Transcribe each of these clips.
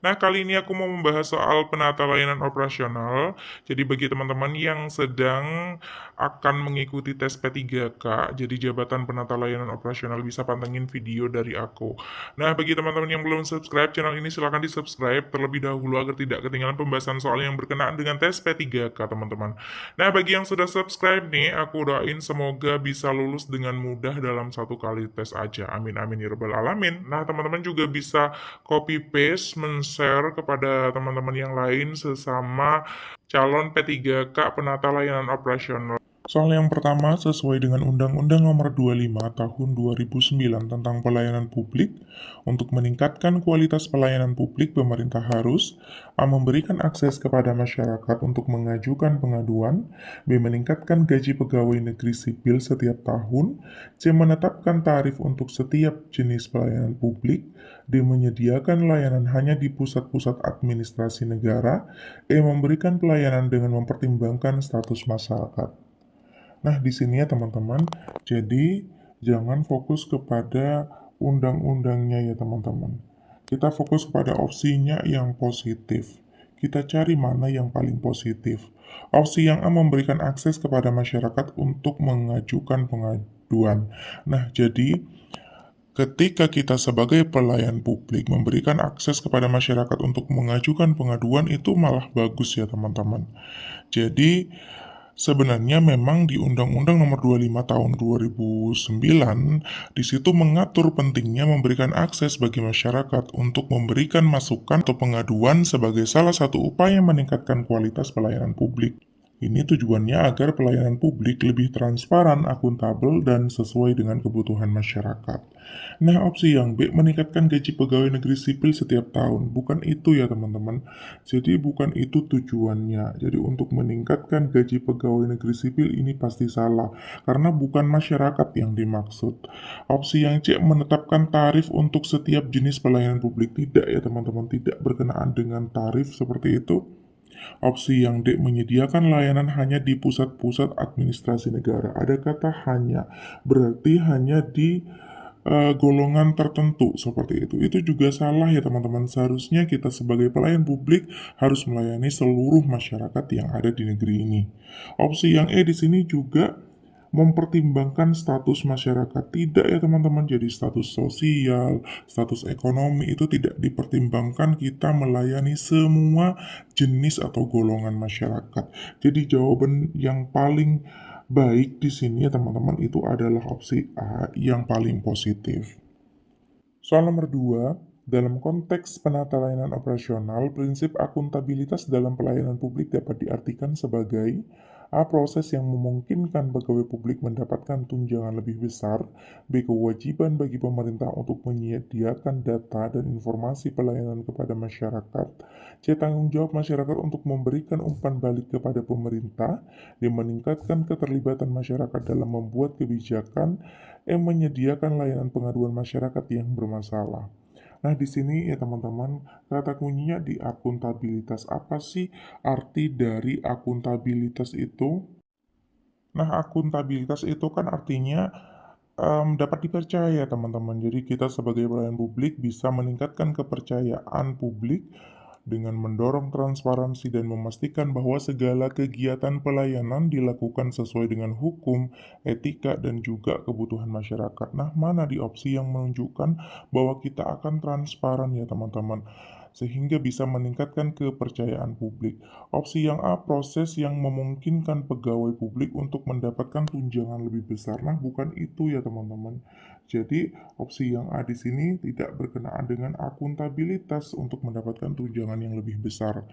Nah, kali ini aku mau membahas soal penata layanan operasional. Jadi bagi teman-teman yang sedang akan mengikuti tes P3K, jadi jabatan penata layanan operasional, bisa pantengin video dari aku. Nah, bagi teman-teman yang belum subscribe channel ini, silahkan di-subscribe terlebih dahulu agar tidak ketinggalan pembahasan soal yang berkenaan dengan tes P3K, teman-teman. Nah, bagi yang sudah subscribe nih, aku doain semoga bisa lulus dengan mudah dalam satu kali tes aja. Amin amin ya rabbal alamin. Nah, teman-teman juga bisa copy paste, men-share kepada teman-teman yang lain sesama calon P3K penata layanan operasional. Soal yang pertama, sesuai dengan Undang-Undang Nomor 25 Tahun 2009 tentang Pelayanan Publik, untuk meningkatkan kualitas pelayanan publik, pemerintah harus A. Memberikan akses kepada masyarakat untuk mengajukan pengaduan, B. Meningkatkan gaji pegawai negeri sipil setiap tahun, C. Menetapkan tarif untuk setiap jenis pelayanan publik, D. Menyediakan layanan hanya di pusat-pusat administrasi negara, E. Memberikan pelayanan dengan mempertimbangkan status masyarakat. Nah, di sini ya teman-teman, jadi jangan fokus kepada undang-undangnya ya teman-teman. Kita fokus kepada opsinya yang positif. Kita cari mana yang paling positif. Opsi yang A memberikan akses kepada masyarakat untuk mengajukan pengaduan. Nah, jadi ketika kita sebagai pelayan publik memberikan akses kepada masyarakat untuk mengajukan pengaduan, itu malah bagus ya teman-teman. Jadi sebenarnya memang di Undang-Undang Nomor 25 Tahun 2009 di situ mengatur pentingnya memberikan akses bagi masyarakat untuk memberikan masukan atau pengaduan sebagai salah satu upaya meningkatkan kualitas pelayanan publik. Ini tujuannya agar pelayanan publik lebih transparan, akuntabel, dan sesuai dengan kebutuhan masyarakat. Nah, opsi yang B, meningkatkan gaji pegawai negeri sipil setiap tahun. Bukan itu ya, teman-teman. Jadi, bukan itu tujuannya. Jadi, untuk meningkatkan gaji pegawai negeri sipil ini pasti salah. Karena bukan masyarakat yang dimaksud. Opsi yang C, menetapkan tarif untuk setiap jenis pelayanan publik. Tidak ya, teman-teman. Tidak berkenaan dengan tarif seperti itu. Opsi yang D, menyediakan layanan hanya di pusat-pusat administrasi negara. Ada kata hanya, berarti hanya di golongan tertentu seperti itu. Itu juga salah ya teman-teman. Seharusnya kita sebagai pelayan publik harus melayani seluruh masyarakat yang ada di negeri ini. Opsi yang E di sini juga mempertimbangkan status masyarakat. Tidak ya teman-teman, jadi status sosial, status ekonomi itu tidak dipertimbangkan, kita melayani semua jenis atau golongan masyarakat. Jadi jawaban yang paling baik di sini ya teman-teman itu adalah opsi A yang paling positif. Soal nomor 2, dalam konteks penata layanan operasional, prinsip akuntabilitas dalam pelayanan publik dapat diartikan sebagai A. Proses yang memungkinkan pegawai publik mendapatkan tunjangan lebih besar. B. Kewajiban bagi pemerintah untuk menyediakan data dan informasi pelayanan kepada masyarakat. C. Tanggung jawab masyarakat untuk memberikan umpan balik kepada pemerintah. D. Meningkatkan keterlibatan masyarakat dalam membuat kebijakan. E. Menyediakan layanan pengaduan masyarakat yang bermasalah. Nah, di sini ya teman-teman, kata kuncinya di akuntabilitas. Apa sih arti dari akuntabilitas itu? Nah, akuntabilitas itu kan artinya dapat dipercaya teman-teman. Jadi kita sebagai pelayan publik bisa meningkatkan kepercayaan publik dengan mendorong transparansi dan memastikan bahwa segala kegiatan pelayanan dilakukan sesuai dengan hukum, etika, dan juga kebutuhan masyarakat. Nah, mana di opsi yang menunjukkan bahwa kita akan transparan ya teman-teman, sehingga bisa meningkatkan kepercayaan publik. Opsi yang A, proses yang memungkinkan pegawai publik untuk mendapatkan tunjangan lebih besar. Nah, bukan itu ya teman-teman. Jadi, opsi yang A di sini tidak berkenaan dengan akuntabilitas untuk mendapatkan tunjangan yang lebih besar.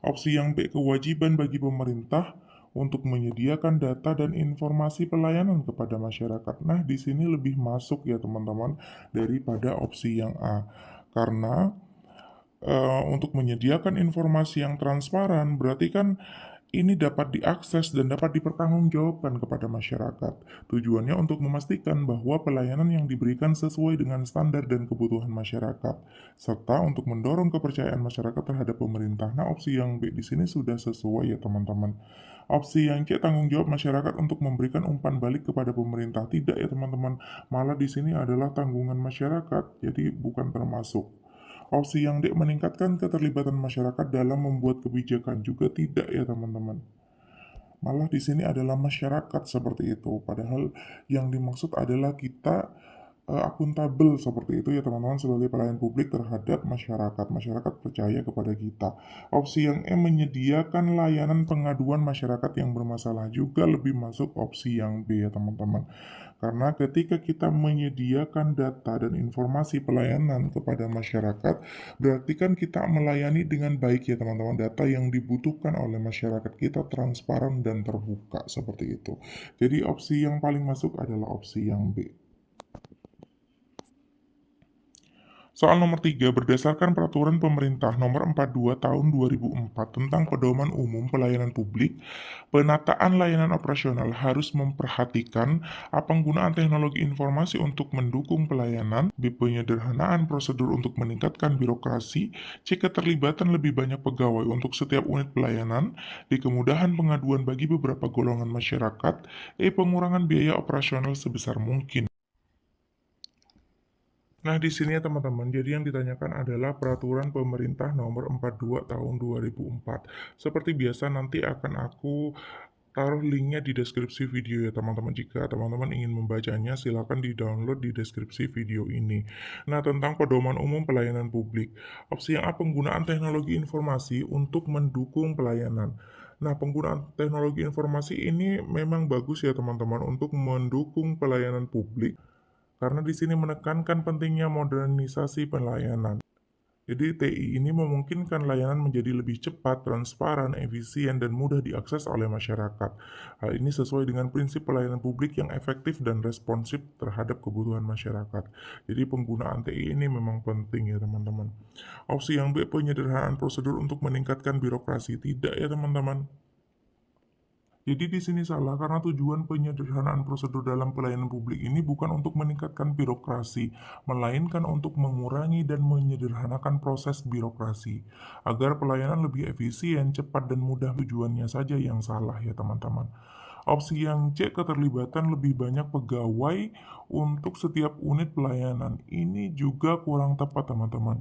Opsi yang B, kewajiban bagi pemerintah untuk menyediakan data dan informasi pelayanan kepada masyarakat. Nah, di sini lebih masuk ya teman-teman daripada opsi yang A. Karena untuk menyediakan informasi yang transparan, berarti kan ini dapat diakses dan dapat dipertanggungjawabkan kepada masyarakat. Tujuannya untuk memastikan bahwa pelayanan yang diberikan sesuai dengan standar dan kebutuhan masyarakat, serta untuk mendorong kepercayaan masyarakat terhadap pemerintah. Nah, opsi yang B di sini sudah sesuai ya teman-teman. Opsi yang C, tanggung jawab masyarakat untuk memberikan umpan balik kepada pemerintah. Tidak ya teman-teman, malah di sini adalah tanggungan masyarakat, jadi bukan termasuk. Opsi yang D, meningkatkan keterlibatan masyarakat dalam membuat kebijakan, juga tidak ya teman-teman. Malah di sini adalah masyarakat seperti itu. Padahal yang dimaksud adalah kita akuntabel seperti itu ya teman-teman, sebagai pelayan publik terhadap masyarakat. Masyarakat percaya kepada kita. Opsi yang E, menyediakan layanan pengaduan masyarakat yang bermasalah, juga lebih masuk opsi yang B ya teman-teman. Karena ketika kita menyediakan data dan informasi pelayanan kepada masyarakat, berarti kan kita melayani dengan baik ya teman-teman. Data yang dibutuhkan oleh masyarakat kita transparan dan terbuka seperti itu. Jadi opsi yang paling masuk adalah opsi yang B. Soal nomor 3, berdasarkan Peraturan Pemerintah Nomor 42 Tahun 2004 tentang Pedoman Umum Pelayanan Publik, penataan layanan operasional harus memperhatikan A, penggunaan teknologi informasi untuk mendukung pelayanan, B, penyederhanaan prosedur untuk meningkatkan birokrasi, C, keterlibatan lebih banyak pegawai untuk setiap unit pelayanan, D, kemudahan pengaduan bagi beberapa golongan masyarakat, E, pengurangan biaya operasional sebesar mungkin. Nah, di sini ya teman-teman, jadi yang ditanyakan adalah Peraturan Pemerintah Nomor 42 Tahun 2004. Seperti biasa nanti akan aku taruh linknya di deskripsi video ya teman-teman. Jika teman-teman ingin membacanya, silakan di-download di deskripsi video ini. Nah, tentang Pedoman Umum Pelayanan Publik. Opsi yang A, penggunaan teknologi informasi untuk mendukung pelayanan. Nah, penggunaan teknologi informasi ini memang bagus ya teman-teman untuk mendukung pelayanan publik, karena di sini menekankan pentingnya modernisasi pelayanan. Jadi TI ini memungkinkan layanan menjadi lebih cepat, transparan, efisien, dan mudah diakses oleh masyarakat. Hal ini sesuai dengan prinsip pelayanan publik yang efektif dan responsif terhadap kebutuhan masyarakat. Jadi penggunaan TI ini memang penting ya teman-teman. Opsi yang B, penyederhanaan prosedur untuk meningkatkan birokrasi. Tidak ya teman-teman. Jadi di sini salah karena tujuan penyederhanaan prosedur dalam pelayanan publik ini bukan untuk meningkatkan birokrasi, melainkan untuk mengurangi dan menyederhanakan proses birokrasi agar pelayanan lebih efisien, cepat, dan mudah. Tujuannya saja yang salah ya teman-teman. Opsi yang C, keterlibatan lebih banyak pegawai untuk setiap unit pelayanan. Ini juga kurang tepat teman-teman.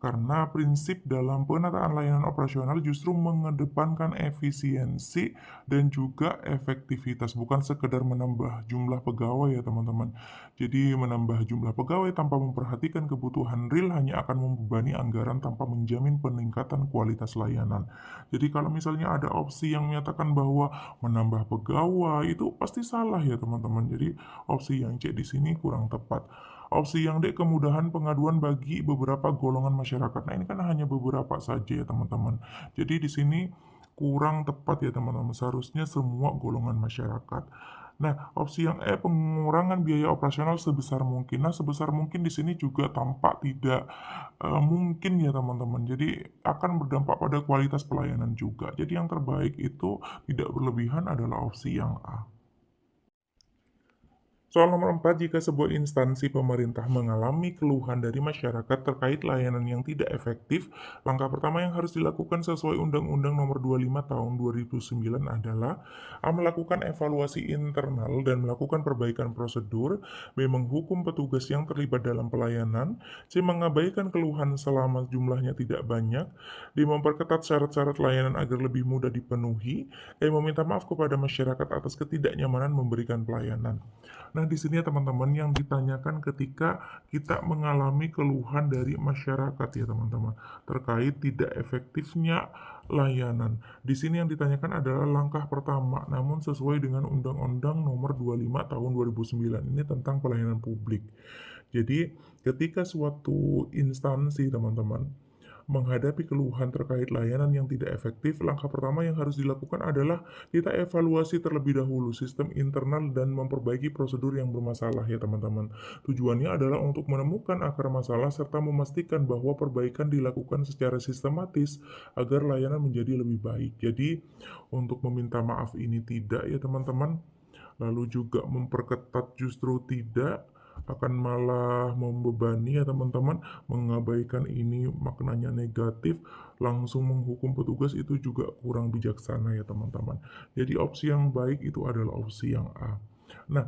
Karena prinsip dalam penataan layanan operasional justru mengedepankan efisiensi dan juga efektivitas, bukan sekedar menambah jumlah pegawai ya teman-teman. Jadi menambah jumlah pegawai tanpa memperhatikan kebutuhan real hanya akan membebani anggaran tanpa menjamin peningkatan kualitas layanan. Jadi kalau misalnya ada opsi yang menyatakan bahwa menambah pegawai, itu pasti salah ya teman-teman. Jadi opsi yang C di sini kurang tepat. Opsi yang D, kemudahan pengaduan bagi beberapa golongan masyarakat. Nah, ini kan hanya beberapa saja ya teman-teman. Jadi di sini kurang tepat ya teman-teman. Seharusnya semua golongan masyarakat. Nah, opsi yang E, pengurangan biaya operasional sebesar mungkin. Nah, sebesar mungkin di sini juga tampak tidak mungkin ya teman-teman. Jadi akan berdampak pada kualitas pelayanan juga. Jadi yang terbaik itu tidak berlebihan adalah opsi yang A. Soal nomor 4, jika sebuah instansi pemerintah mengalami keluhan dari masyarakat terkait layanan yang tidak efektif, langkah pertama yang harus dilakukan sesuai Undang-Undang Nomor 25 Tahun 2009 adalah A, melakukan evaluasi internal dan melakukan perbaikan prosedur, B, menghukum petugas yang terlibat dalam pelayanan, C, mengabaikan keluhan selama jumlahnya tidak banyak, D, memperketat syarat-syarat layanan agar lebih mudah dipenuhi, E, meminta maaf kepada masyarakat atas ketidaknyamanan memberikan pelayanan. Nah, di sini ya teman-teman yang ditanyakan ketika kita mengalami keluhan dari masyarakat ya teman-teman terkait tidak efektifnya layanan. Di sini yang ditanyakan adalah langkah pertama, namun sesuai dengan Undang-Undang Nomor 25 Tahun 2009 ini tentang pelayanan publik. Jadi, ketika suatu instansi teman-teman menghadapi keluhan terkait layanan yang tidak efektif, langkah pertama yang harus dilakukan adalah kita evaluasi terlebih dahulu sistem internal dan memperbaiki prosedur yang bermasalah ya teman-teman. Tujuannya adalah untuk menemukan akar masalah serta memastikan bahwa perbaikan dilakukan secara sistematis agar layanan menjadi lebih baik. Jadi untuk meminta maaf ini tidak ya teman-teman, lalu juga memperketat justru tidak, akan malah membebani ya teman-teman, mengabaikan ini maknanya negatif, langsung menghukum petugas itu juga kurang bijaksana ya teman-teman. Jadi opsi yang baik itu adalah opsi yang A. Nah,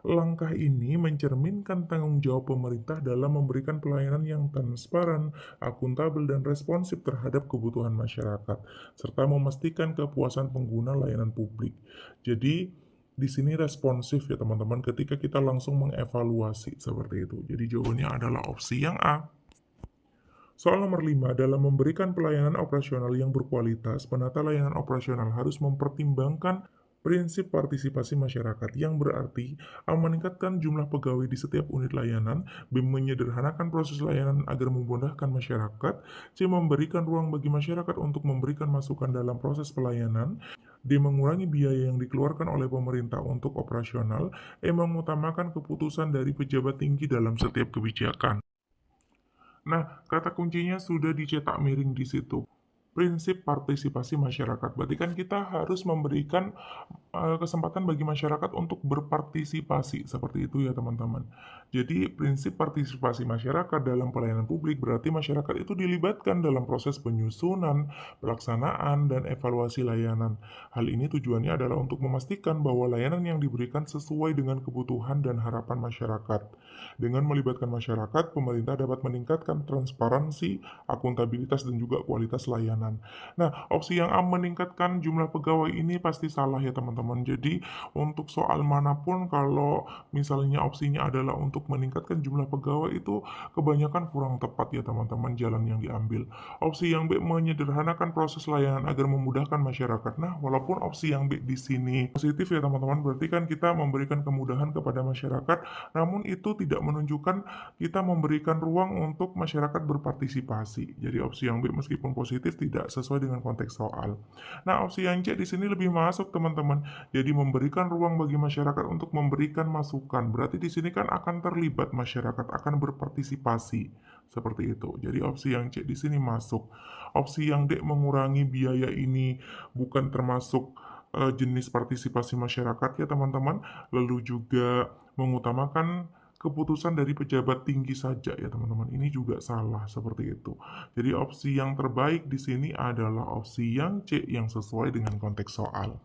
Langkah ini mencerminkan tanggung jawab pemerintah dalam memberikan pelayanan yang transparan, akuntabel, dan responsif terhadap kebutuhan masyarakat, serta memastikan kepuasan pengguna layanan publik. Jadi, di sini responsif ya teman-teman ketika kita langsung mengevaluasi seperti itu. Jadi jawabannya adalah opsi yang A. Soal nomor 5, dalam memberikan pelayanan operasional yang berkualitas, penata layanan operasional harus mempertimbangkan prinsip partisipasi masyarakat yang berarti A. Meningkatkan jumlah pegawai di setiap unit layanan, B. Menyederhanakan proses layanan agar memudahkan masyarakat, C. Memberikan ruang bagi masyarakat untuk memberikan masukan dalam proses pelayanan, D. Mengurangi biaya yang dikeluarkan oleh pemerintah untuk operasional, E. Mengutamakan keputusan dari pejabat tinggi dalam setiap kebijakan. Nah, kata kuncinya sudah dicetak miring di situ. Prinsip partisipasi masyarakat. Berarti kan kita harus memberikan kesempatan bagi masyarakat untuk berpartisipasi. Seperti itu ya teman-teman. Jadi prinsip partisipasi masyarakat dalam pelayanan publik berarti masyarakat itu dilibatkan dalam proses penyusunan, pelaksanaan, dan evaluasi layanan. Hal ini tujuannya adalah untuk memastikan bahwa layanan yang diberikan sesuai dengan kebutuhan dan harapan masyarakat. Dengan melibatkan masyarakat, pemerintah dapat meningkatkan transparansi, akuntabilitas, dan juga kualitas layanan. Nah, opsi yang A meningkatkan jumlah pegawai ini pasti salah ya teman-teman. Jadi, untuk soal manapun kalau misalnya opsinya adalah untuk meningkatkan jumlah pegawai itu kebanyakan kurang tepat ya teman-teman jalan yang diambil. Opsi yang B menyederhanakan proses layanan agar memudahkan masyarakat. Nah, walaupun opsi yang B di sini positif ya teman-teman, berarti kan kita memberikan kemudahan kepada masyarakat, namun itu tidak menunjukkan kita memberikan ruang untuk masyarakat berpartisipasi. Jadi opsi yang B meskipun positif tidak sesuai dengan konteks soal. Nah, opsi yang C di sini lebih masuk teman-teman. Jadi memberikan ruang bagi masyarakat untuk memberikan masukan. Berarti di sini kan akan terlibat masyarakat, akan berpartisipasi. Seperti itu. Jadi opsi yang C di sini masuk. Opsi yang D mengurangi biaya ini bukan termasuk jenis partisipasi masyarakat ya teman-teman. Lalu juga mengutamakan keputusan dari pejabat tinggi saja ya teman-teman. Ini juga salah seperti itu. Jadi opsi yang terbaik di sini adalah opsi yang C yang sesuai dengan konteks soal.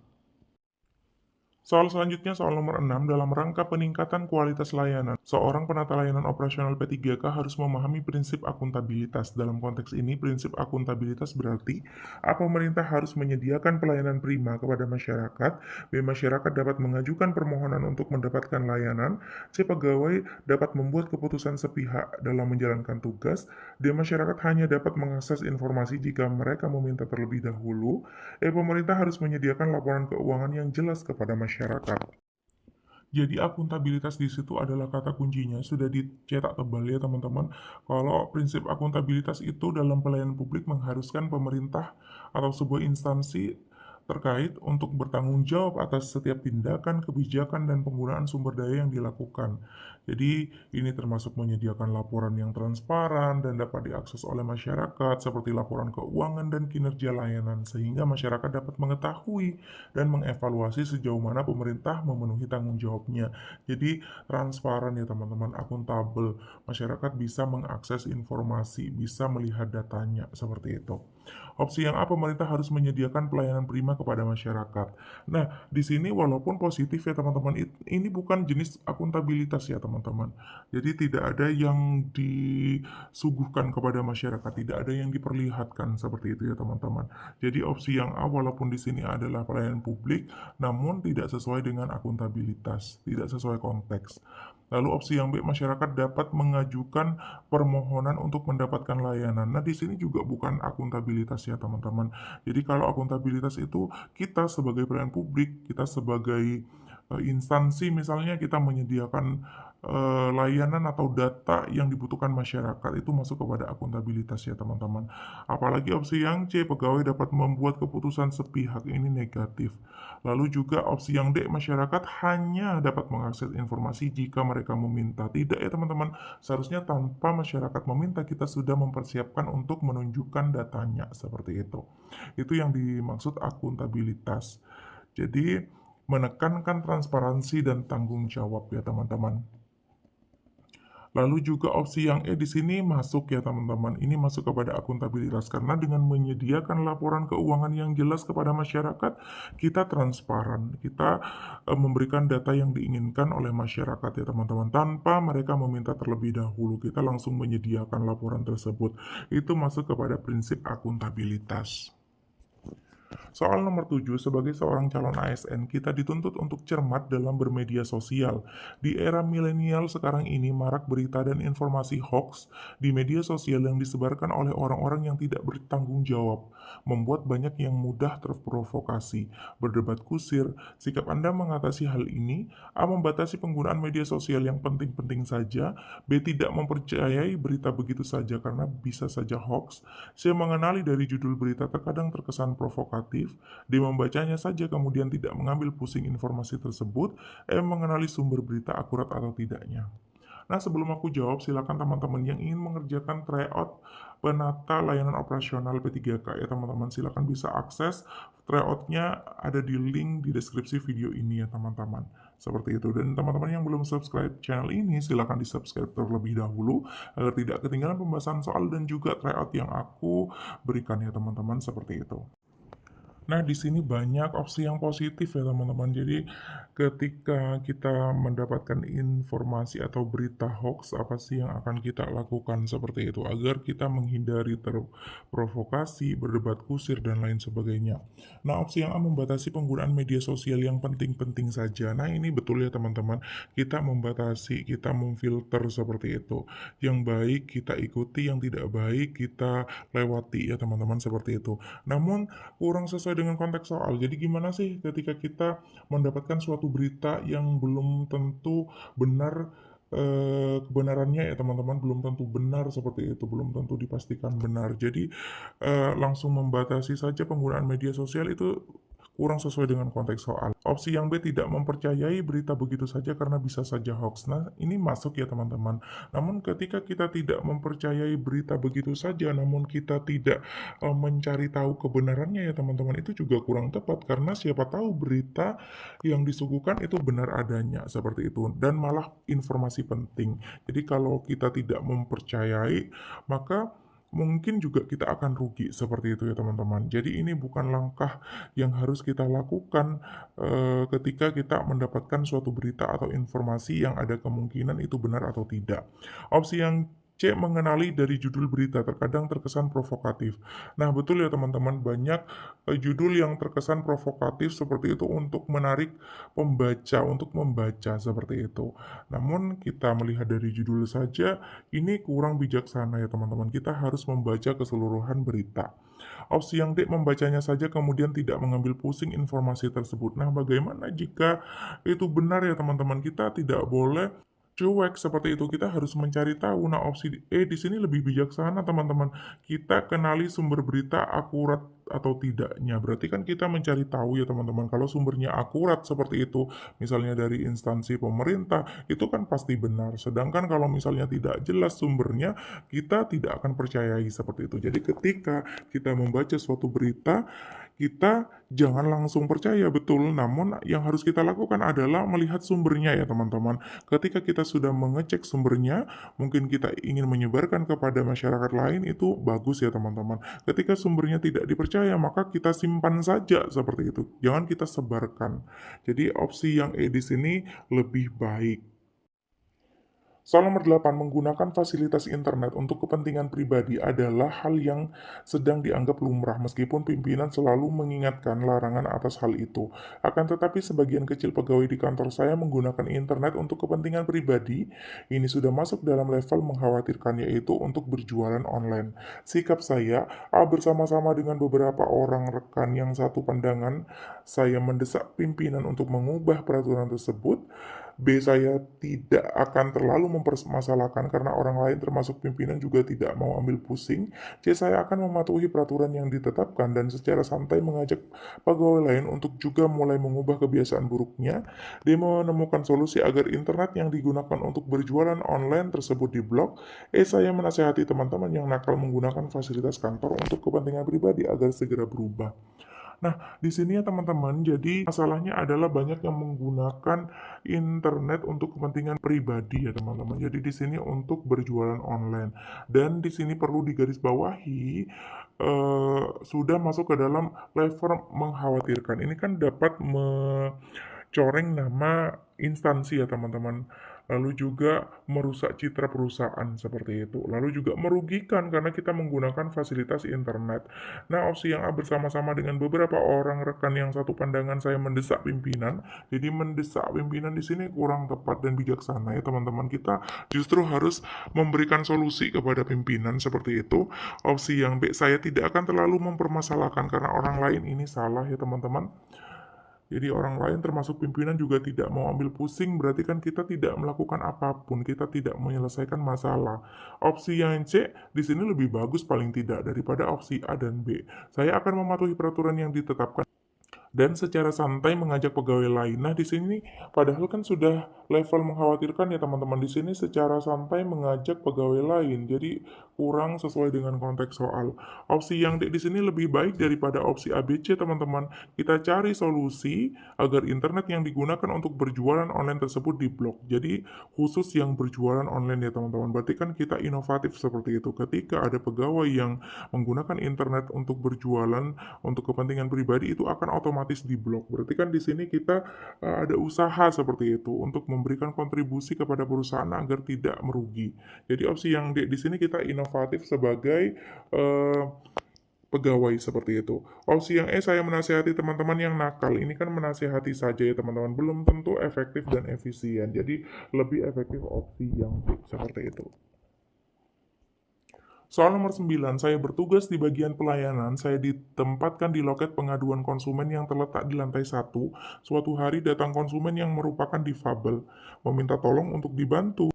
Soal selanjutnya soal nomor 6 dalam rangka peningkatan kualitas layanan. Seorang penata layanan operasional P3K harus memahami prinsip akuntabilitas. Dalam konteks ini, prinsip akuntabilitas berarti A. Pemerintah harus menyediakan pelayanan prima kepada masyarakat, B. Masyarakat dapat mengajukan permohonan untuk mendapatkan layanan, C. Pegawai dapat membuat keputusan sepihak dalam menjalankan tugas, D. Masyarakat hanya dapat mengakses informasi jika mereka meminta terlebih dahulu, E. Pemerintah harus menyediakan laporan keuangan yang jelas kepada masyarakat. Jadi akuntabilitas di situ adalah kata kuncinya, sudah dicetak tebal ya teman-teman. Kalau prinsip akuntabilitas itu dalam pelayanan publik mengharuskan pemerintah atau sebuah instansi terkait untuk bertanggung jawab atas setiap tindakan, kebijakan, dan penggunaan sumber daya yang dilakukan. Jadi ini termasuk menyediakan laporan yang transparan dan dapat diakses oleh masyarakat seperti laporan keuangan dan kinerja layanan sehingga masyarakat dapat mengetahui dan mengevaluasi sejauh mana pemerintah memenuhi tanggung jawabnya. Jadi transparan ya teman-teman, akuntabel. Masyarakat bisa mengakses informasi, bisa melihat datanya seperti itu. Opsi yang A, pemerintah harus menyediakan pelayanan prima kepada masyarakat. Nah, di sini walaupun positif ya teman-teman, ini bukan jenis akuntabilitas ya teman-teman. Jadi tidak ada yang disuguhkan kepada masyarakat, tidak ada yang diperlihatkan seperti itu ya teman-teman. Jadi opsi yang A walaupun di sini adalah pelayanan publik, namun tidak sesuai dengan akuntabilitas, tidak sesuai konteks. Lalu opsi yang B, masyarakat dapat mengajukan permohonan untuk mendapatkan layanan. Nah, di sini juga bukan akuntabilitas ya, teman-teman. Jadi kalau akuntabilitas itu kita sebagai pelayan publik, kita sebagai instansi misalnya kita menyediakan layanan atau data yang dibutuhkan masyarakat itu masuk kepada akuntabilitas ya teman-teman. Apalagi opsi yang C, pegawai dapat membuat keputusan sepihak, ini negatif. Lalu juga opsi yang D, masyarakat hanya dapat mengakses informasi jika mereka meminta. Tidak ya teman-teman, seharusnya tanpa masyarakat meminta kita sudah mempersiapkan untuk menunjukkan datanya seperti itu. Itu yang dimaksud akuntabilitas. Jadi menekankan transparansi dan tanggung jawab ya teman-teman. Lalu juga opsi yang E di sini masuk ya teman-teman. Ini masuk kepada akuntabilitas karena dengan menyediakan laporan keuangan yang jelas kepada masyarakat, kita transparan, kita memberikan data yang diinginkan oleh masyarakat ya teman-teman. Tanpa mereka meminta terlebih dahulu, kita langsung menyediakan laporan tersebut. Itu masuk kepada prinsip akuntabilitas. Soal nomor 7, sebagai seorang calon ASN, kita dituntut untuk cermat dalam bermedia sosial. Di era milenial sekarang ini, marak berita dan informasi hoax di media sosial yang disebarkan oleh orang-orang yang tidak bertanggung jawab, membuat banyak yang mudah terprovokasi. Berdebat kusir, sikap Anda mengatasi hal ini, A. Membatasi penggunaan media sosial yang penting-penting saja, B. Tidak mempercayai berita begitu saja karena bisa saja hoax, C. Mengenali dari judul berita terkadang terkesan provokatif, D. Membacanya saja kemudian tidak mengambil pusing informasi tersebut, E. Mengenali sumber berita akurat atau tidaknya. Nah, sebelum aku jawab, silakan teman-teman yang ingin mengerjakan tryout penata layanan operasional P3K ya teman-teman, silakan bisa akses tryoutnya ada di link di deskripsi video ini ya teman-teman. Seperti itu. Dan teman-teman yang belum subscribe channel ini, silakan di subscribe terlebih dahulu agar tidak ketinggalan pembahasan soal dan juga tryout yang aku berikan ya teman-teman, seperti itu. Nah, di sini banyak opsi yang positif ya teman-teman. Jadi, ketika kita mendapatkan informasi atau berita hoax, apa sih yang akan kita lakukan seperti itu agar kita menghindari terprovokasi, berdebat kusir dan lain sebagainya. Nah, opsi yang A, membatasi penggunaan media sosial yang penting-penting saja. Nah, ini betul ya teman-teman. Kita membatasi, kita memfilter seperti itu. Yang baik kita ikuti, yang tidak baik kita lewati ya teman-teman, seperti itu. Namun kurang sesuai dengan konteks soal. Jadi gimana sih ketika kita mendapatkan suatu berita yang belum tentu benar, kebenarannya ya teman-teman, belum tentu benar seperti itu, belum tentu dipastikan benar. Jadi langsung membatasi saja penggunaan media sosial itu kurang sesuai dengan konteks soal. Opsi yang B, tidak mempercayai berita begitu saja karena bisa saja hoax. Nah, ini masuk ya teman-teman. Namun ketika kita tidak mempercayai berita begitu saja, namun kita tidak mencari tahu kebenarannya ya teman-teman, itu juga kurang tepat karena siapa tahu berita yang disuguhkan itu benar adanya seperti itu dan malah informasi penting. Jadi kalau kita tidak mempercayai, maka mungkin juga kita akan rugi seperti itu ya teman-teman. Jadi ini bukan langkah yang harus kita lakukan ketika kita mendapatkan suatu berita atau informasi yang ada kemungkinan itu benar atau tidak. Opsi yang C, mengenali dari judul berita terkadang terkesan provokatif. Nah, betul ya teman-teman, banyak judul yang terkesan provokatif seperti itu untuk menarik pembaca untuk membaca seperti itu. Namun kita melihat dari judul saja ini kurang bijaksana ya teman-teman. Kita harus membaca keseluruhan berita. Opsi yang D, membacanya saja kemudian tidak mengambil pusing informasi tersebut. Nah, bagaimana jika itu benar ya teman-teman? Kita tidak boleh cuek seperti itu, kita harus mencari tahu. Nah, opsi E di sini lebih bijaksana, teman-teman. Kita kenali sumber berita akurat atau tidaknya. Berarti kan kita mencari tahu ya, teman-teman. Kalau sumbernya akurat seperti itu, misalnya dari instansi pemerintah, itu kan pasti benar. Sedangkan kalau misalnya tidak jelas sumbernya, kita tidak akan percayai seperti itu. Jadi ketika kita membaca suatu berita, kita jangan langsung percaya betul, namun yang harus kita lakukan adalah melihat sumbernya ya teman-teman. Ketika kita sudah mengecek sumbernya, mungkin kita ingin menyebarkan kepada masyarakat lain, itu bagus ya teman-teman. Ketika sumbernya tidak dipercaya, maka kita simpan saja seperti itu. Jangan kita sebarkan. Jadi opsi yang E di sini lebih baik. Soal nomor 8, menggunakan fasilitas internet untuk kepentingan pribadi adalah hal yang sedang dianggap lumrah meskipun pimpinan selalu mengingatkan larangan atas hal itu. Akan tetapi sebagian kecil pegawai di kantor saya menggunakan internet untuk kepentingan pribadi. Ini sudah masuk dalam level mengkhawatirkan, yaitu untuk berjualan online. Sikap saya, A, bersama-sama dengan beberapa orang rekan yang satu pandangan, saya mendesak pimpinan untuk mengubah peraturan tersebut. B, saya tidak akan terlalu mempermasalahkan karena orang lain termasuk pimpinan juga tidak mau ambil pusing. C, saya akan mematuhi peraturan yang ditetapkan dan secara santai mengajak pegawai lain untuk juga mulai mengubah kebiasaan buruknya. D, menemukan solusi agar internet yang digunakan untuk berjualan online tersebut diblok. E, saya menasihati teman-teman yang nakal menggunakan fasilitas kantor untuk kepentingan pribadi agar segera berubah. Nah, di sini ya teman-teman, jadi masalahnya adalah banyak yang menggunakan internet untuk kepentingan pribadi ya teman-teman. Jadi di sini untuk berjualan online. Dan di sini perlu digarisbawahi sudah masuk ke dalam level mengkhawatirkan. Ini kan dapat mencoreng nama instansi ya teman-teman. Lalu juga merusak citra perusahaan seperti itu. Lalu juga merugikan karena kita menggunakan fasilitas internet. Nah, opsi yang A bersama-sama dengan beberapa orang rekan yang satu pandangan saya mendesak pimpinan. Jadi mendesak pimpinan di sini kurang tepat dan bijaksana ya teman-teman. Kita justru harus memberikan solusi kepada pimpinan seperti itu. Opsi yang B, saya tidak akan terlalu mempermasalahkan karena orang lain ini salah ya teman-teman. Jadi orang lain termasuk pimpinan juga tidak mau ambil pusing, berarti kan kita tidak melakukan apapun, kita tidak menyelesaikan masalah. Opsi yang C di sini lebih bagus paling tidak daripada opsi A dan B. Saya akan mematuhi peraturan yang ditetapkan dan secara santai mengajak pegawai lain. Nah, di sini padahal kan sudah level mengkhawatirkan ya teman-teman. Di sini secara santai mengajak pegawai lain. Jadi kurang sesuai dengan konteks soal. Opsi yang D di sini lebih baik daripada opsi ABC teman-teman. Kita cari solusi agar internet yang digunakan untuk berjualan online tersebut diblok. Jadi khusus yang berjualan online ya teman-teman. Berarti kan kita inovatif seperti itu. Ketika ada pegawai yang menggunakan internet untuk berjualan untuk kepentingan pribadi itu akan otomatis diblok. Berarti kan di sini kita ada usaha seperti itu untuk memberikan kontribusi kepada perusahaan agar tidak merugi. Jadi opsi yang di sini kita inovatif sebagai uh, pegawai seperti itu. Opsi yang E saya menasihati teman-teman yang nakal. Ini kan menasihati saja ya teman-teman, belum tentu efektif dan efisien. Jadi lebih efektif opsi yang B seperti itu. Soal nomor 9, saya bertugas di bagian pelayanan. Saya ditempatkan di loket pengaduan konsumen yang terletak di lantai 1. Suatu hari datang konsumen yang merupakan difabel, meminta tolong untuk dibantu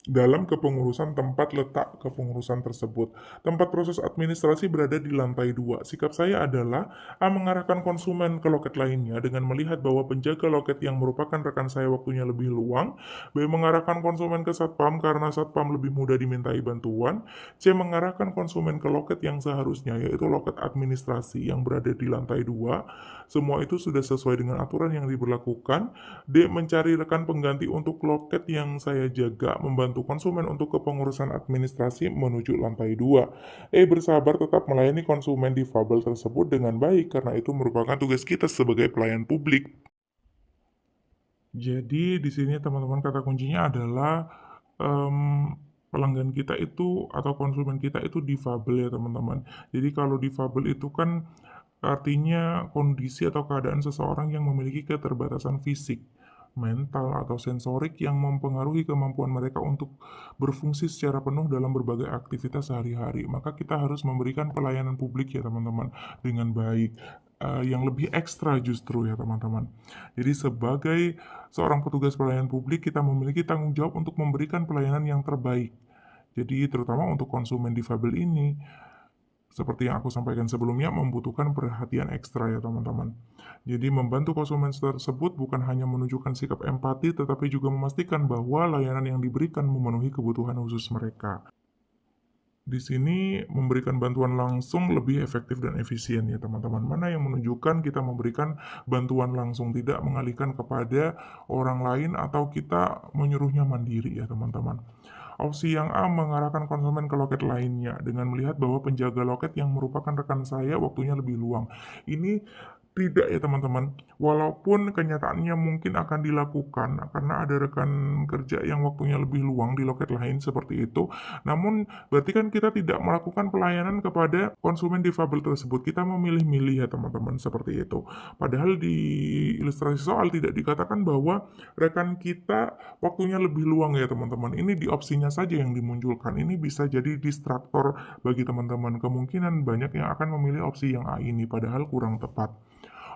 dalam kepengurusan tempat letak kepengurusan tersebut. Tempat proses administrasi berada di lantai 2. Sikap saya adalah A. Mengarahkan konsumen ke loket lainnya dengan melihat bahwa penjaga loket yang merupakan rekan saya waktunya lebih luang. B. Mengarahkan konsumen ke satpam karena satpam lebih mudah dimintai bantuan. C. Mengarahkan konsumen ke loket yang seharusnya, yaitu loket administrasi yang berada di lantai 2. Semua itu sudah sesuai dengan aturan yang diberlakukan. D. Mencari rekan pengganti untuk loket yang saya jaga, membantu konsumen untuk kepengurusan administrasi menuju lantai 2. Bersabar tetap melayani konsumen difabel tersebut dengan baik karena itu merupakan tugas kita sebagai pelayan publik. Jadi di sini teman-teman kata kuncinya adalah pelanggan kita itu atau konsumen kita itu difabel ya teman-teman. Jadi kalau difabel itu kan artinya kondisi atau keadaan seseorang yang memiliki keterbatasan fisik, mental, atau sensorik yang mempengaruhi kemampuan mereka untuk berfungsi secara penuh dalam berbagai aktivitas sehari-hari. Maka kita harus memberikan pelayanan publik ya teman-teman dengan baik, yang lebih ekstra justru ya teman-teman. Jadi sebagai seorang petugas pelayanan publik kita memiliki tanggung jawab untuk memberikan pelayanan yang terbaik. Jadi terutama untuk konsumen difabel ini, seperti yang aku sampaikan sebelumnya, membutuhkan perhatian ekstra ya teman-teman. Jadi membantu konsumen tersebut bukan hanya menunjukkan sikap empati, tetapi juga memastikan bahwa layanan yang diberikan memenuhi kebutuhan khusus mereka. Di sini memberikan bantuan langsung lebih efektif dan efisien ya teman-teman. Mana yang menunjukkan kita memberikan bantuan langsung, tidak mengalihkan kepada orang lain atau kita menyuruhnya mandiri ya teman-teman. Opsi yang A mengarahkan konsumen ke loket lainnya dengan melihat bahwa penjaga loket yang merupakan rekan saya waktunya lebih luang. Ini tidak ya teman-teman, walaupun kenyataannya mungkin akan dilakukan karena ada rekan kerja yang waktunya lebih luang di loket lain seperti itu, namun berarti kan kita tidak melakukan pelayanan kepada konsumen difabel tersebut, kita memilih-milih ya teman-teman seperti itu. Padahal di ilustrasi soal tidak dikatakan bahwa rekan kita waktunya lebih luang ya teman-teman, ini di opsinya saja yang dimunculkan, ini bisa jadi distraktor bagi teman-teman, kemungkinan banyak yang akan memilih opsi yang A ini padahal kurang tepat.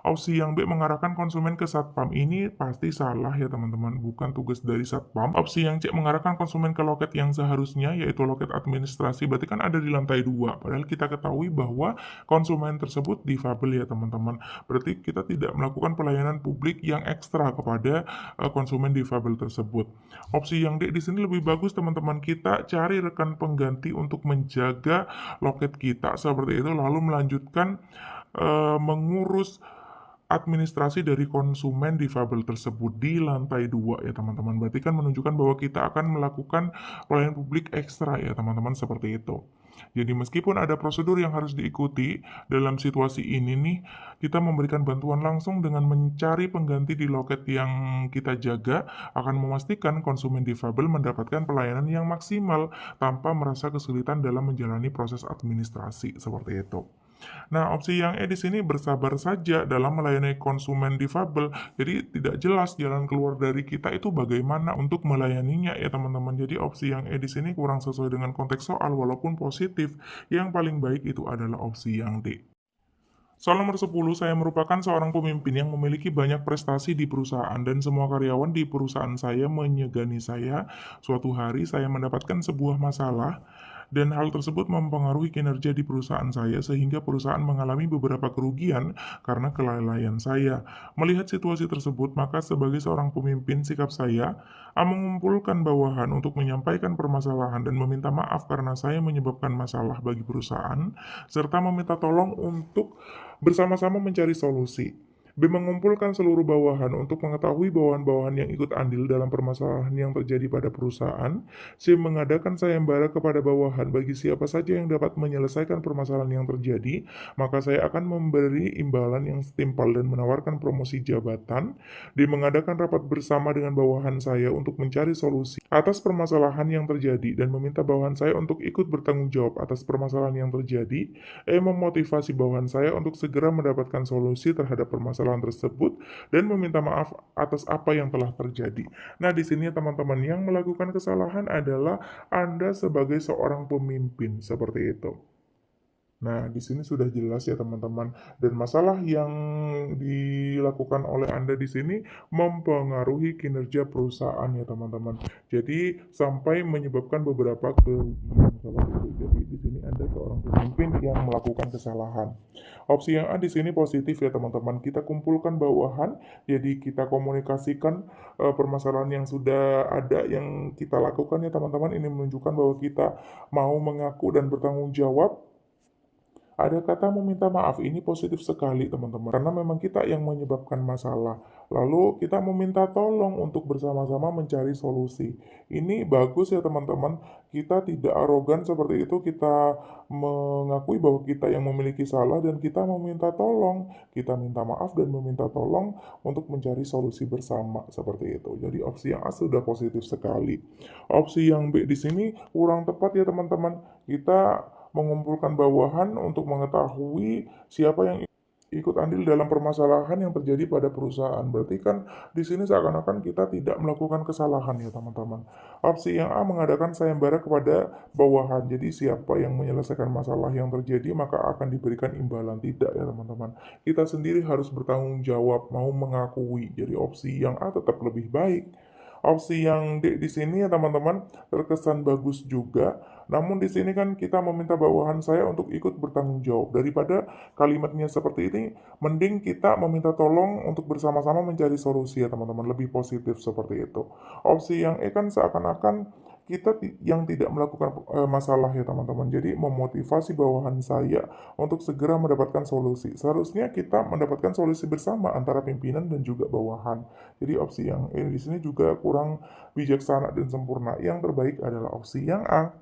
Opsi yang B mengarahkan konsumen ke satpam ini pasti salah ya teman-teman, bukan tugas dari satpam. Opsi yang C mengarahkan konsumen ke loket yang seharusnya, yaitu loket administrasi, berarti kan ada di lantai 2. Padahal kita ketahui bahwa konsumen tersebut difabel ya teman-teman. Berarti kita tidak melakukan pelayanan publik yang ekstra kepada konsumen difabel tersebut. Opsi yang D di sini lebih bagus teman-teman, kita cari rekan pengganti untuk menjaga loket kita seperti itu, lalu melanjutkan mengurus administrasi dari konsumen difabel tersebut di lantai 2 ya teman-teman. Berarti kan menunjukkan bahwa kita akan melakukan pelayanan publik ekstra ya teman-teman, seperti itu. Jadi meskipun ada prosedur yang harus diikuti dalam situasi ini nih, kita memberikan bantuan langsung dengan mencari pengganti di loket yang kita jaga akan memastikan konsumen difabel mendapatkan pelayanan yang maksimal tanpa merasa kesulitan dalam menjalani proses administrasi seperti itu. Nah, opsi yang di sini bersabar saja dalam melayani konsumen difabel. Jadi tidak jelas jalan keluar dari kita itu bagaimana untuk melayaninya ya teman-teman. Jadi opsi yang di sini kurang sesuai dengan konteks soal walaupun positif. Yang paling baik itu adalah opsi yang D. Soal nomor 10, saya merupakan seorang pemimpin yang memiliki banyak prestasi di perusahaan dan semua karyawan di perusahaan saya menyegani saya. Suatu hari saya mendapatkan sebuah masalah dan hal tersebut mempengaruhi kinerja di perusahaan saya sehingga perusahaan mengalami beberapa kerugian karena kelalaian saya. Melihat situasi tersebut, maka sebagai seorang pemimpin sikap saya mengumpulkan bawahan untuk menyampaikan permasalahan dan meminta maaf karena saya menyebabkan masalah bagi perusahaan serta meminta tolong untuk bersama-sama mencari solusi. B. Mengumpulkan seluruh bawahan untuk mengetahui bawahan-bawahan yang ikut andil dalam permasalahan yang terjadi pada perusahaan. C. Mengadakan sayembara kepada bawahan bagi siapa saja yang dapat menyelesaikan permasalahan yang terjadi, maka saya akan memberi imbalan yang setimpal dan menawarkan promosi jabatan. D. Mengadakan rapat bersama dengan bawahan saya untuk mencari solusi atas permasalahan yang terjadi dan meminta bawahan saya untuk ikut bertanggung jawab atas permasalahan yang terjadi. Memotivasi bawahan saya untuk segera mendapatkan solusi terhadap permasalahan tersebut dan meminta maaf atas apa yang telah terjadi. Nah, di sini teman-teman yang melakukan kesalahan adalah Anda sebagai seorang pemimpin seperti itu. Nah, di sini sudah jelas ya teman-teman, dan masalah yang dilakukan oleh Anda di sini mempengaruhi kinerja perusahaan ya teman-teman. Jadi sampai menyebabkan beberapa kerugian seperti itu. Jadi di sini Anda seorang pemimpin yang melakukan kesalahan. Opsi yang A di sini positif ya teman-teman. Kita kumpulkan bawahan, jadi kita komunikasikan permasalahan yang sudah ada yang kita lakukan ya teman-teman. Ini menunjukkan bahwa kita mau mengaku dan bertanggung jawab. Ada kata meminta maaf, ini positif sekali teman-teman. Karena memang kita yang menyebabkan masalah. Lalu kita meminta tolong untuk bersama-sama mencari solusi. Ini bagus ya teman-teman. Kita tidak arogan seperti itu. Kita mengakui bahwa kita yang memiliki salah dan kita meminta tolong. Kita minta maaf dan meminta tolong untuk mencari solusi bersama seperti itu. Jadi opsi yang A sudah positif sekali. Opsi yang B di sini kurang tepat ya teman-teman. Kita mengumpulkan bawahan untuk mengetahui siapa yang ikut andil dalam permasalahan yang terjadi pada perusahaan. Berarti kan di sini seakan-akan kita tidak melakukan kesalahan ya teman-teman. Opsi yang A mengadakan sayembara kepada bawahan. Jadi siapa yang menyelesaikan masalah yang terjadi maka akan diberikan imbalan. Tidak ya teman-teman. Kita sendiri harus bertanggung jawab, mau mengakui. Jadi opsi yang A tetap lebih baik. Opsi yang D di sini ya teman-teman terkesan bagus juga. Namun di sini kan kita meminta bawahan saya untuk ikut bertanggung jawab. Daripada kalimatnya seperti ini, mending kita meminta tolong untuk bersama-sama mencari solusi ya teman-teman. Lebih positif seperti itu. Opsi yang E kan seakan-akan kita yang tidak melakukan masalah ya teman-teman. Jadi memotivasi bawahan saya untuk segera mendapatkan solusi. Seharusnya kita mendapatkan solusi bersama antara pimpinan dan juga bawahan. Jadi opsi yang ini di sini juga kurang bijaksana dan sempurna. Yang terbaik adalah opsi yang A.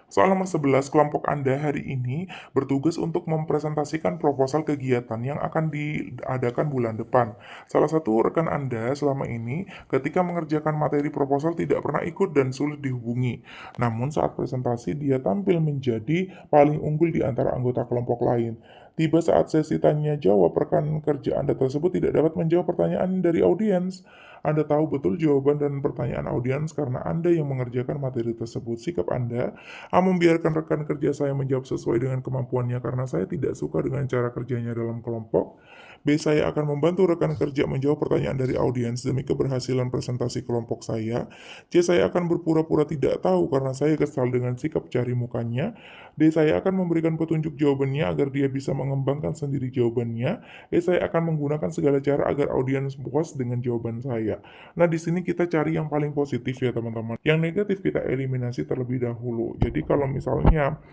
Soal nomor 11, kelompok Anda hari ini bertugas untuk mempresentasikan proposal kegiatan yang akan diadakan bulan depan. Salah satu rekan Anda selama ini ketika mengerjakan materi proposal tidak pernah ikut dan sulit dihubungi. Namun saat presentasi dia tampil menjadi paling unggul di antara anggota kelompok lain. Tiba saat sesi tanya jawab, rekan kerja Anda tersebut tidak dapat menjawab pertanyaan dari audiens. Anda tahu betul jawaban dan pertanyaan audiens karena Anda yang mengerjakan materi tersebut. Sikap Anda membiarkan rekan kerja saya menjawab sesuai dengan kemampuannya karena saya tidak suka dengan cara kerjanya dalam kelompok. B. Saya akan membantu rekan kerja menjawab pertanyaan dari audiens demi keberhasilan presentasi kelompok saya. C. Saya akan berpura-pura tidak tahu karena saya kesal dengan sikap cari mukanya. D. Saya akan memberikan petunjuk jawabannya agar dia bisa mengembangkan sendiri jawabannya. E. Saya akan menggunakan segala cara agar audiens puas dengan jawaban saya. Nah, di sini kita cari yang paling positif ya teman-teman. Yang negatif kita eliminasi terlebih dahulu. Jadi kalau misalnya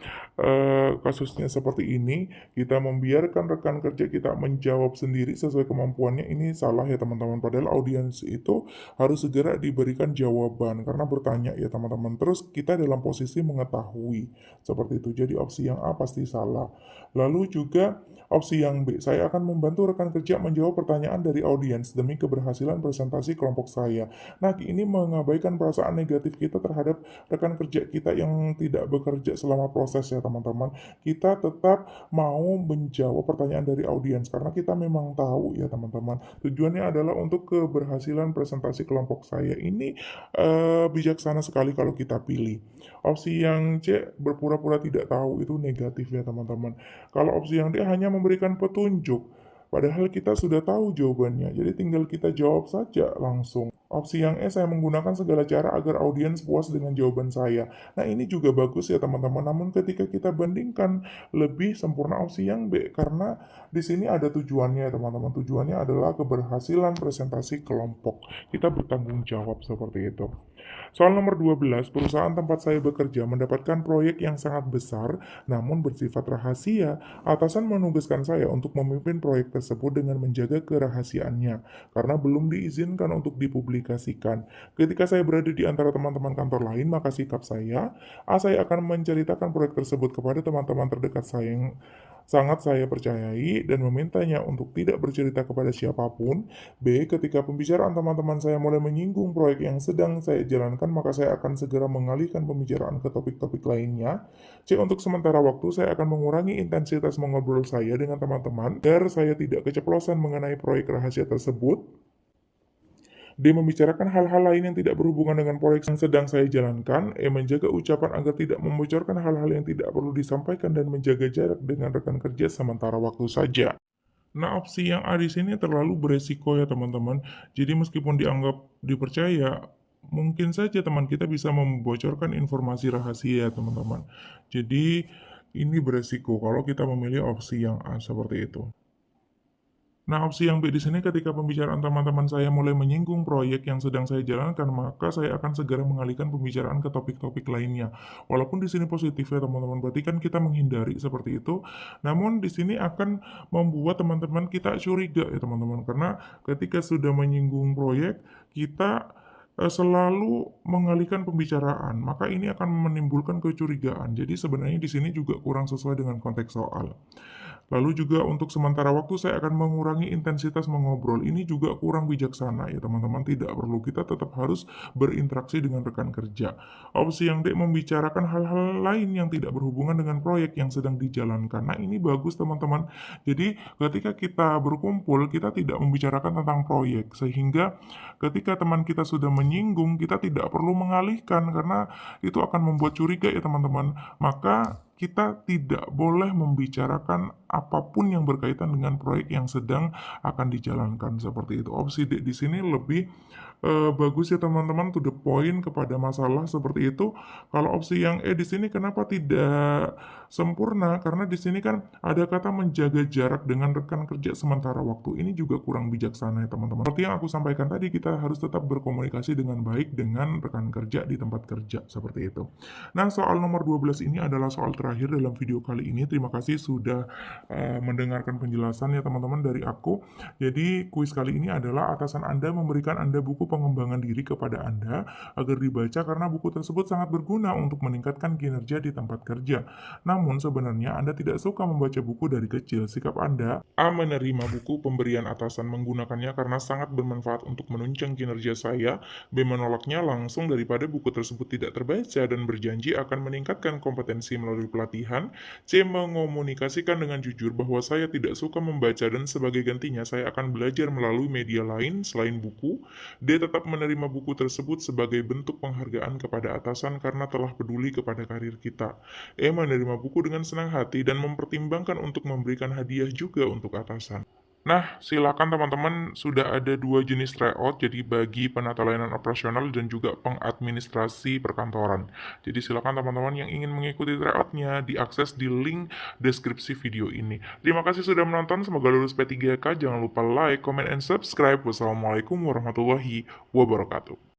kasusnya seperti ini, kita membiarkan rekan kerja kita menjawab sendiri sesuai kemampuannya, ini salah ya teman-teman. Padahal audiens itu harus segera diberikan jawaban karena bertanya ya teman-teman. Terus kita dalam posisi mengetahui seperti itu. Jadi opsi yang A pasti salah. Lalu juga opsi yang B, saya akan membantu rekan kerja menjawab pertanyaan dari audiens demi keberhasilan presentasi kelompok saya. Nah, ini mengabaikan perasaan negatif kita terhadap rekan kerja kita yang tidak bekerja selama proses ya teman-teman. Kita tetap mau menjawab pertanyaan dari audiens karena kita memang tahu ya teman-teman. Tujuannya adalah untuk keberhasilan presentasi kelompok saya. Ini bijaksana sekali kalau kita pilih. Opsi yang C, berpura-pura tidak tahu, itu negatif ya teman-teman. Kalau opsi yang D hanya memberikan petunjuk, padahal kita sudah tahu jawabannya, jadi tinggal kita jawab saja langsung. Opsi yang E, saya menggunakan segala cara agar audiens puas dengan jawaban saya. Nah, ini juga bagus ya teman-teman, namun ketika kita bandingkan, lebih sempurna opsi yang B, karena di sini ada tujuannya ya teman-teman. Tujuannya adalah keberhasilan presentasi kelompok. Kita bertanggung jawab seperti itu. Soal nomor 12, perusahaan tempat saya bekerja mendapatkan proyek yang sangat besar namun bersifat rahasia. Atasan menugaskan saya untuk memimpin proyek tersebut dengan menjaga kerahasiaannya karena belum diizinkan untuk dipublikasikan. Ketika saya berada di antara teman-teman kantor lain, maka sikap saya akan menceritakan proyek tersebut kepada teman-teman terdekat saya yang sangat saya percayai dan memintanya untuk tidak bercerita kepada siapapun. B, ketika pembicaraan teman-teman saya mulai menyinggung proyek yang sedang saya jalankan, maka saya akan segera mengalihkan pembicaraan ke topik-topik lainnya. C, untuk sementara waktu saya akan mengurangi intensitas mengobrol saya dengan teman-teman agar saya tidak keceplosan mengenai proyek rahasia tersebut. D, membicarakan hal-hal lain yang tidak berhubungan dengan proyek yang sedang saya jalankan. E, menjaga ucapan agar tidak membocorkan hal-hal yang tidak perlu disampaikan dan menjaga jarak dengan rekan kerja sementara waktu saja. Nah, opsi yang A di sini terlalu beresiko ya teman-teman. Jadi meskipun dianggap dipercaya, mungkin saja teman kita bisa membocorkan informasi rahasia teman-teman. Jadi ini beresiko kalau kita memilih opsi yang A seperti itu. Nah, opsi yang B di sini ketika pembicaraan teman-teman saya mulai menyinggung proyek yang sedang saya jalankan, maka saya akan segera mengalihkan pembicaraan ke topik-topik lainnya. Walaupun di sini positif ya teman-teman, berarti kan kita menghindari seperti itu. Namun di sini akan membuat teman-teman kita curiga ya teman-teman, karena ketika sudah menyinggung proyek, kita selalu mengalihkan pembicaraan, maka ini akan menimbulkan kecurigaan. Jadi sebenarnya di sini juga kurang sesuai dengan konteks soal. Lalu juga untuk sementara waktu saya akan mengurangi intensitas mengobrol. Ini juga kurang bijaksana ya teman-teman. Tidak perlu, kita tetap harus berinteraksi dengan rekan kerja. Opsi yang D, membicarakan hal-hal lain yang tidak berhubungan dengan proyek yang sedang dijalankan. Nah, ini bagus teman-teman. Jadi ketika kita berkumpul, kita tidak membicarakan tentang proyek. Sehingga ketika teman kita sudah menyinggung, kita tidak perlu mengalihkan karena itu akan membuat curiga ya teman-teman. Maka kita tidak boleh membicarakan apapun yang berkaitan dengan proyek yang sedang akan dijalankan seperti itu. Opsi D di sini lebih bagus ya teman-teman, to the point kepada masalah seperti itu. Kalau opsi yang E di sini kenapa tidak sempurna? Karena di sini kan ada kata menjaga jarak dengan rekan kerja sementara waktu. Ini juga kurang bijaksana ya teman-teman. Seperti yang aku sampaikan tadi, kita harus tetap berkomunikasi dengan baik dengan rekan kerja di tempat kerja seperti itu. Nah, soal nomor 12 ini adalah soal terakhir dalam video kali ini. Terima kasih sudah mendengarkan penjelasan ya teman-teman dari aku. Jadi, kuis kali ini adalah atasan Anda memberikan Anda buku pengembangan diri kepada Anda agar dibaca karena buku tersebut sangat berguna untuk meningkatkan kinerja di tempat kerja. Namun, sebenarnya Anda tidak suka membaca buku dari kecil. Sikap Anda, A, menerima buku pemberian atasan menggunakannya karena sangat bermanfaat untuk menunjang kinerja saya. B, menolaknya langsung daripada buku tersebut tidak terbaca dan berjanji akan meningkatkan kompetensi melalui pelatihan. C, mengomunikasikan dengan jujur bahwa saya tidak suka membaca dan sebagai gantinya saya akan belajar melalui media lain selain buku. D, tetap menerima buku tersebut sebagai bentuk penghargaan kepada atasan karena telah peduli kepada karir kita. E, menerima buku dengan senang hati dan mempertimbangkan untuk memberikan hadiah juga untuk atasan. Nah, silakan teman-teman, sudah ada dua jenis tryout, jadi bagi penata layanan operasional dan juga pengadministrasi perkantoran. Jadi silakan teman-teman yang ingin mengikuti tryoutnya diakses di link deskripsi video ini. Terima kasih sudah menonton, semoga lulus P3K, jangan lupa like, comment, and subscribe. Wassalamualaikum warahmatullahi wabarakatuh.